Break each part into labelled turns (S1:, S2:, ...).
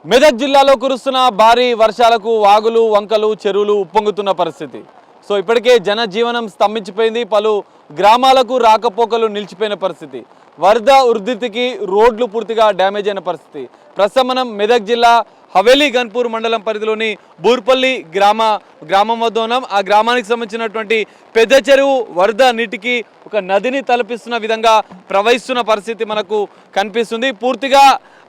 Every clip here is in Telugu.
S1: మెదక్ జిల్లాలో కురుస్తున్న భారీ వర్షాలకు వాగులు వంకలు చెరువులు ఉప్పొంగుతున్న పరిస్థితి. సో ఇప్పటికే జనజీవనం స్తంభించిపోయింది. పలు గ్రామాలకు రాకపోకలు నిలిచిపోయిన పరిస్థితి. వరద ఉధృతికి రోడ్లు పూర్తిగా డ్యామేజ్ అయిన పరిస్థితి. ప్రస్తుతం మనం మెదక్ జిల్లా హవేలీ గన్పూర్ మండలం పరిధిలోని బూర్పల్లి గ్రామం వద్ద ఉన్నాం. ఆ గ్రామానికి సంబంధించినటువంటి పెద్ద చెరువు వరద నీటికి ఒక నదిని తలపిస్తున్న విధంగా ప్రవహిస్తున్న పరిస్థితి మనకు కనిపిస్తుంది. పూర్తిగా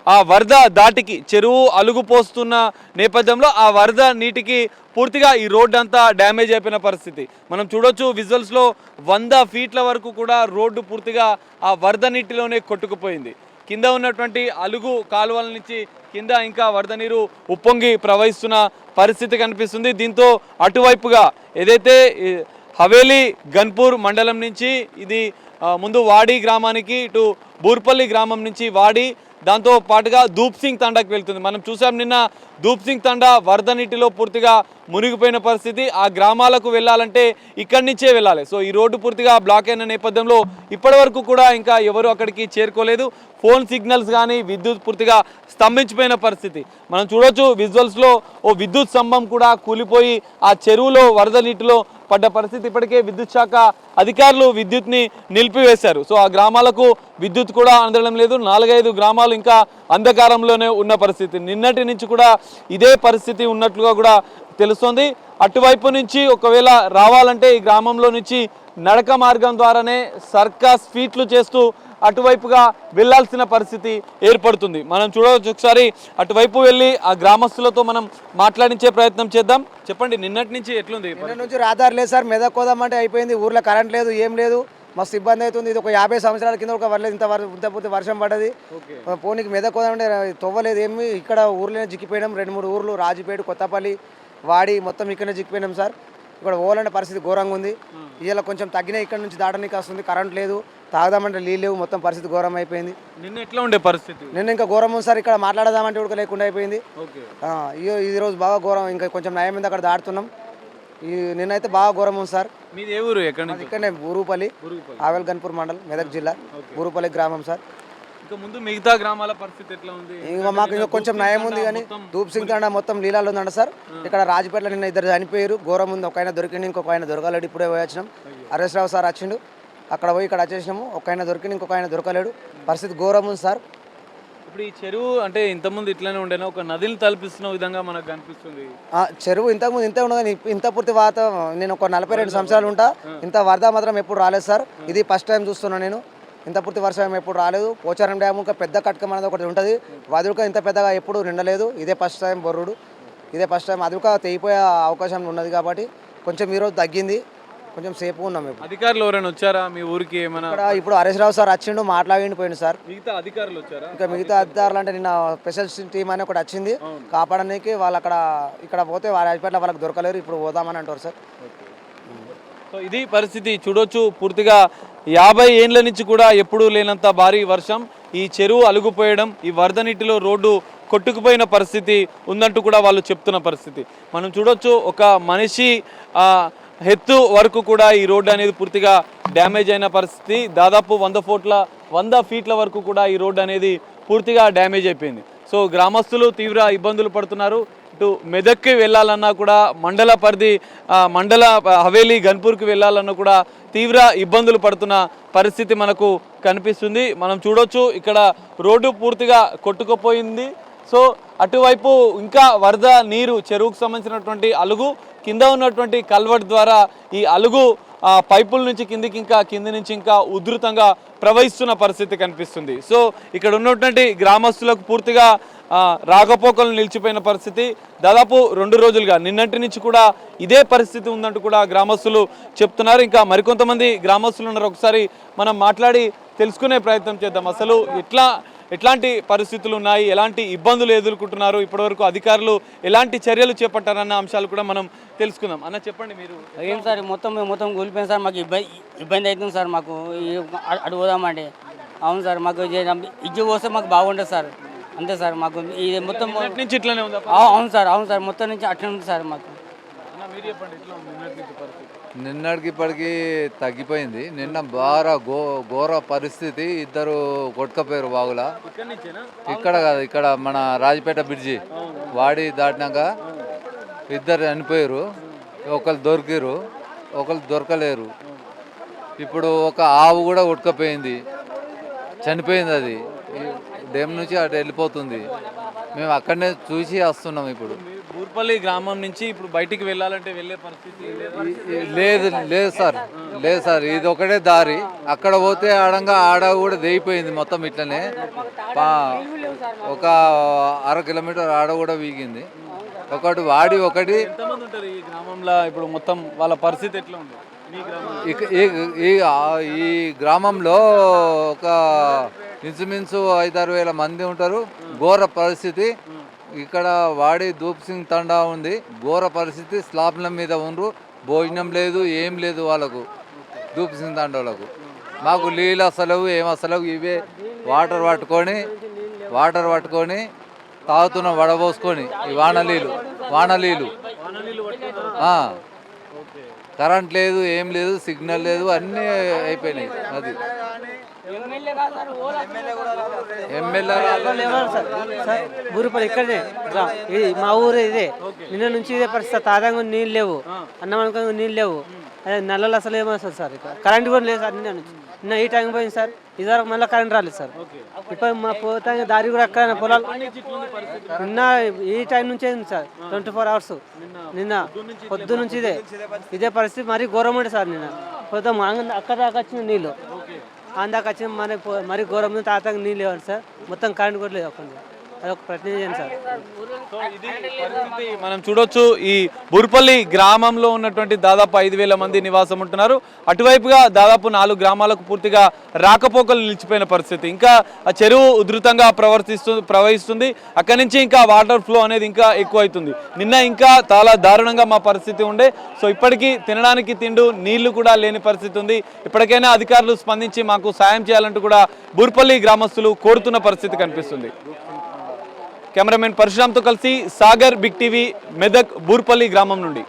S1: ఆ వరద దాటికి చెరువు అలుగుపోస్తున్న నేపథ్యంలో ఆ వరద నీటికి పూర్తిగా ఈ రోడ్డు అంతా డ్యామేజ్ అయిపోయిన పరిస్థితి మనం చూడొచ్చు. విజువల్స్లో 100 ఫీట్ల వరకు కూడా రోడ్డు పూర్తిగా ఆ వరద నీటిలోనే కొట్టుకుపోయింది. కింద ఉన్నటువంటి అలుగు కాలువల నుంచి కింద ఇంకా వరద నీరు ఉప్పొంగి ప్రవహిస్తున్న పరిస్థితి కనిపిస్తుంది. దీంతో అటువైపుగా ఏదైతే హవేలీ గన్పూర్ మండలం నుంచి ఇది ముందు వాడి గ్రామానికి, ఇటు బూర్పల్లి గ్రామం నుంచి వాడి, దాంతో పాటుగా ధూప్సింగ్ తండాకి వెళ్తుంది. మనం చూసాం నిన్న ధూప్సింగ్ తండా వరద నీటిలో పూర్తిగా మునిగిపోయిన పరిస్థితి. ఆ గ్రామాలకు వెళ్ళాలంటే ఇక్కడి నుంచే వెళ్ళాలి. సో ఈ రోడ్డు పూర్తిగా బ్లాక్ అయిన నేపథ్యంలో ఇప్పటి వరకు కూడా ఇంకా ఎవరు అక్కడికి చేరుకోలేదు. ఫోన్ సిగ్నల్స్ కానీ విద్యుత్ పూర్తిగా స్తంభించిపోయిన పరిస్థితి మనం చూడొచ్చు. విజువల్స్లో ఓ విద్యుత్ స్తంభం కూడా కూలిపోయి ఆ చెరువులో వరద నీటిలో పడ్డ పరిస్థితి. ఇప్పటికే విద్యుత్ శాఖ అధికారులు విద్యుత్ని నిలిపివేశారు. సో ఆ గ్రామాలకు విద్యుత్ కూడా అందడం లేదు. 4-5 గ్రామాలు ఇంకా అంధకారంలోనే ఉన్న పరిస్థితి. నిన్నటి నుంచి కూడా ఇదే పరిస్థితి ఉన్నట్లుగా కూడా తెలుస్తోంది. అటువైపు నుంచి ఒకవేళ రావాలంటే ఈ గ్రామంలో నుంచి నడక మార్గం ద్వారానే సర్కస్ ఫీట్లు చేస్తూ అటువైపుగా వెళ్లాల్సిన పరిస్థితి ఏర్పడుతుంది. మనం చూడవచ్చు. ఒకసారి అటువైపు వెళ్ళి ఆ గ్రామస్తులతో మనం మాట్లాడించే ప్రయత్నం చేద్దాం. చెప్పండి, నిన్నటి నుంచి ఎట్లుంది?
S2: నిన్నటి నుంచి రాదారు లేదు సార్. మెదక్ కోదామంటే అయిపోయింది. ఊర్లో కరెంట్ లేదు, ఏం లేదు. మస్తు ఇబ్బంది అవుతుంది. ఇది ఒక 50 సంవత్సరాల కింద ఒక వర్లేదు ఇంత వర్షం పడ్డది. పోనీకి మెదక్ కోదామంటే తవ్వలేదు ఏమి. ఇక్కడ ఊర్లోనే జిక్కిపోయినాం. 2-3 ఊర్లు, రాజుపేట, కొత్తపల్లి, వాడి, మొత్తం ఇక్కడనే జిక్కిపోయినాం సార్. ఇక్కడ ఓలంటే పరిస్థితి ఘోరంగా ఉంది. ఇలా కొంచెం తగ్గినా ఇక్కడ నుంచి దాటడానికి వస్తుంది. కరెంట్ లేదు, తాగదామంటే నీళ్ళు లేవు. మొత్తం పరిస్థితి ఘోరం అయిపోయింది.
S1: నిన్న ఎట్లా ఉండే పరిస్థితి?
S2: నిన్న ఇంకా ఘోరం ఉంది సార్. ఇక్కడ మాట్లాడదామంటే కూడా లేకుండా అయిపోయింది. ఈ రోజు బాగా ఘోరం. ఇంకా కొంచెం నయం మీద అక్కడ దాటుతున్నాం. నిన్నైతే బాగా ఘోరం ఉంది సార్.
S1: మీది ఏ ఊరు?
S2: ఇక్కడనే బూరుపల్లి, హవేలీ గన్పూర్ మండల్, మెదక్ జిల్లా, బూరుపల్లి గ్రామం సార్.
S1: ఇంకా ముందు మిగతా గ్రామాల పరిస్థితి ఎట్లా ఉంది?
S2: ఇంకా మాకు ఇంకా కొంచెం నయం ఉంది. కానీ ధూప్సింగ్ తండా మొత్తం లీలాలో ఉందంట సార్. ఇక్కడ రాజపేటలో నిన్న 2 చనిపోయారు. ఘోరం ఉంది. ఒక ఆయన దొరికింది, ఇంకొక ఆయన దొరకలేడు. ఇప్పుడే పోయి వచ్చినాం. హరీశ్రావు సార్ వచ్చిండు. అక్కడ పోయి ఇక్కడ వచ్చేసినాము. ఒక ఆయన దొరికింది, ఇంకొక ఆయన దొరకలేడు. పరిస్థితి ఘోరం ఉంది సార్.
S1: ఇప్పుడు ఈ చెరువు అంటే ఇంతకుముందు ఇట్లానే ఉండేనా? ఒక నదిని తలపిస్తున్న విధంగా మనకు కనిపిస్తుంది.
S2: చెరువు ఇంతకుముందు ఇంతే ఉండదు. ఇంత పూర్తి నేను ఒక 42 సంవత్సరాలు ఉంటా. ఇంత వరద మాత్రం ఎప్పుడు రాలేదు సార్. ఇది ఫస్ట్ టైం చూస్తున్నాను నేను. ఇంత పూర్తి వర్షం ఎప్పుడు రాలేదు. పోచారం డ్యామ్ ఇంకా పెద్ద కట్టకం అనేది ఒకటి ఉంటుంది. వదులుక ఇంత పెద్దగా ఎప్పుడు నిండలేదు. ఇదే ఫస్ట్ టైం బొర్రుడు. ఇదే ఫస్ట్ టైం. అదుక తెగిపోయే అవకాశం ఉన్నది కాబట్టి కొంచెం ఈరోజు తగ్గింది. కొంచెం సేపు ఉన్నాం.
S1: అధికారులు ఎవరైనా వచ్చారా మీ ఊరికి? ఏమైనా
S2: ఇప్పుడు హరీశ్రావు సార్ వచ్చిండు, మాట్లాడి పోయింది సార్.
S1: మిగతా అధికారులు వచ్చారా?
S2: ఇంకా మిగతా అధికారులు అంటే నిన్న స్పెషల్ టీం అని ఒకటి వచ్చింది కాపాడడానికి. వాళ్ళు ఇక్కడ పోతే వాళ్ళ హాస్పిటల్ వాళ్ళకి దొరకలేరు. ఇప్పుడు పోదామని అంటారు సార్.
S1: సో ఇది పరిస్థితి చూడొచ్చు. పూర్తిగా 50 ఏండ్ల నుంచి కూడా ఎప్పుడూ లేనంత భారీ వర్షం, ఈ చెరువు అలుగుపోయడం, ఈ వరద నీటిలో రోడ్డు కొట్టుకుపోయిన పరిస్థితి ఉందంటూ కూడా వాళ్ళు చెప్తున్న పరిస్థితి మనం చూడొచ్చు. ఒక మనిషి హెత్తు వరకు కూడా ఈ రోడ్డు అనేది పూర్తిగా డ్యామేజ్ అయిన పరిస్థితి. దాదాపు 100 ఫీట్ల వరకు కూడా ఈ రోడ్డు అనేది పూర్తిగా డ్యామేజ్ అయిపోయింది. సో గ్రామస్తులు తీవ్ర ఇబ్బందులు పడుతున్నారు. ఇటు మెదక్కి వెళ్ళాలన్నా కూడా మండల హవేలీ గన్పూర్కి వెళ్ళాలన్నా కూడా తీవ్ర ఇబ్బందులు పడుతున్న పరిస్థితి మనకు కనిపిస్తుంది. మనం చూడొచ్చు ఇక్కడ రోడ్డు పూర్తిగా కొట్టుకుపోయింది. సో అటువైపు ఇంకా వరద నీరు, చెరువుకు సంబంధించినటువంటి అలుగు, కింద ఉన్నటువంటి కల్వర్ట్ ద్వారా ఈ అలుగు పైపుల నుంచి కింది నుంచి ఇంకా ఉధృతంగా ప్రవహిస్తున్న పరిస్థితి కనిపిస్తుంది. సో ఇక్కడ ఉన్నటువంటి గ్రామస్తులకు పూర్తిగా రాకపోకలు నిలిచిపోయిన పరిస్థితి. దాదాపు 2 రోజులుగా నిన్నటి నుంచి కూడా ఇదే పరిస్థితి ఉందంటూ కూడా గ్రామస్తులు చెప్తున్నారు. ఇంకా మరికొంతమంది గ్రామస్తులు ఉన్నారు. ఒకసారి మనం మాట్లాడి తెలుసుకునే ప్రయత్నం చేద్దాం. అసలు ఎట్లాంటి పరిస్థితులు ఉన్నాయి, ఎలాంటి ఇబ్బందులు ఎదుర్కొంటున్నారు, ఇప్పటివరకు అధికారులు ఎలాంటి చర్యలు చేపట్టారన్న అంశాలు కూడా మనం తెలుసుకుందాం. అన్న చెప్పండి, మీరు
S3: ఏం సార్ మొత్తం కూలిపోయింది సార్. మాకు ఇబ్బంది అవుతుంది సార్. మాకు అడుగుదామంటే అవును సార్. మాకు ఇజ్జు పోస్తే మాకు బాగుంటుంది సార్. అంతే సార్. మాకు ఇది మొత్తం
S1: నుంచి ఇట్లానే ఉందా?
S3: అవును సార్ మొత్తం నుంచి అట్లా ఉంది సార్. మాకు
S4: నిన్నటికి ఇప్పటికి తగ్గిపోయింది. నిన్న బాగా ఘోర పరిస్థితి. ఇద్దరు కొట్టుకపోయారు వాగుల. ఇక్కడ కాదు, ఇక్కడ మన రాజపేట బ్రిడ్జి వాడి దాటినాక ఇద్దరు చనిపోయారు. ఒకరు దొరికిరు, ఒకరు దొరకలేరు. ఇప్పుడు ఒక ఆవు కూడా కొట్టుకపోయింది, చనిపోయింది. అది డ్యామ్ నుంచి అటు వెళ్ళిపోతుంది. మేము అక్కడనే చూసి వస్తున్నాం. ఇప్పుడు
S1: బూర్పల్లి గ్రామం నుంచి ఇప్పుడు బయటికి వెళ్ళాలంటే వెళ్ళే పరిస్థితి
S4: లేదు సార్, ఇది ఒకటే దారి. అక్కడ పోతే ఆడ కూడా దేయిపోయింది మొత్తం. ఇట్లనే ఒక 1/2 కిలోమీటర్ ఆడ కూడా వీగింది. ఒకటి వాడి ఒకటి.
S1: ఎంతమంది ఉంటారు ఈ గ్రామంలో ఇప్పుడు మొత్తం? వాళ్ళ పరిస్థితి ఎట్లా ఉంది
S4: ఈ గ్రామంలో? ఒక ఇంచుమించు 5-6 వేల మంది ఉంటారు. ఘోర పరిస్థితి. ఇక్కడ వాడి దూప్ సింగ్ తండా ఉంది. ఘోర పరిస్థితి. స్లాబ్ల మీద ఉండ్రు, భోజనం లేదు, ఏం లేదు వాళ్ళకు, దూప్ సింగ్ తండాలకు. మాకు నీళ్ళు అసలు ఏం అసలు ఇవే వాటర్ పట్టుకొని తాగుతున్నాం, వడబోసుకొని. ఈ వానలీలు కరెంట్ లేదు, ఏం లేదు, సిగ్నల్ లేదు, అన్నీ అయిపోయినాయి. అది
S5: బూరుపల్లి ఇక్కడనే ఇది మా ఊరు. ఇదే నిన్న నుంచి ఇదే పరిస్థితి. తాజాగా నీళ్ళు లేవు, అన్నం అనుకో నీళ్ళు లేవు. అదే నల్లలు అసలు ఏమొస్తుంది సార్. ఇక్కడ కరెంట్ కూడా లేదు సార్. నిన్న ఈ టైం పోయింది సార్. ఇదివరకు మళ్ళీ కరెంట్ రాలేదు సార్. ఇప్పుడు మా పోతా దారి కూడా అక్కడ పొలాలు నిన్న ఈ టైం నుంచి అయింది సార్. 24 hours నిన్న పొద్దు నుంచి ఇదే పరిస్థితి. మరీ ఘోరం ఉండే సార్. నిన్న పోతాం అక్కడ దాకా వచ్చిన నీళ్ళు, అందాక వచ్చిన మరి ఘోరం ఉంది. తాతకు నీళ్ళు ఇవ్వండి సార్. మొత్తం కరెంట్ కూడా లేదు. అదొక ప్రశ్న చేయండి సార్.
S1: సో ఇది పరిస్థితి మనం చూడొచ్చు. ఈ బూర్పల్లి గ్రామంలో ఉన్నటువంటి దాదాపు 5,000 మంది నివాసం ఉంటున్నారు. అటువైపుగా దాదాపు 4 గ్రామాలకు పూర్తిగా రాకపోకలు నిలిచిపోయిన పరిస్థితి. ఇంకా ఆ చెరువు ఉధృతంగా ప్రవహిస్తుంది. అక్కడి నుంచి ఇంకా వాటర్ ఫ్లో అనేది ఇంకా ఎక్కువ అవుతుంది. నిన్న ఇంకా చాలా దారుణంగా మా పరిస్థితి ఉండే. సో ఇప్పటికీ తినడానికి నీళ్లు కూడా లేని పరిస్థితి ఉంది. ఇప్పటికైనా అధికారులు స్పందించి మాకు సాయం చేయాలంటూ కూడా బూర్పల్లి గ్రామస్తులు కోరుతున్న పరిస్థితి కనిపిస్తుంది. కెమెరామెన్ పరశురామ్తో కలిసి సాగర్, బిగ్ టీవీ, మెదక్, బూర్పల్లి గ్రామం నుండి.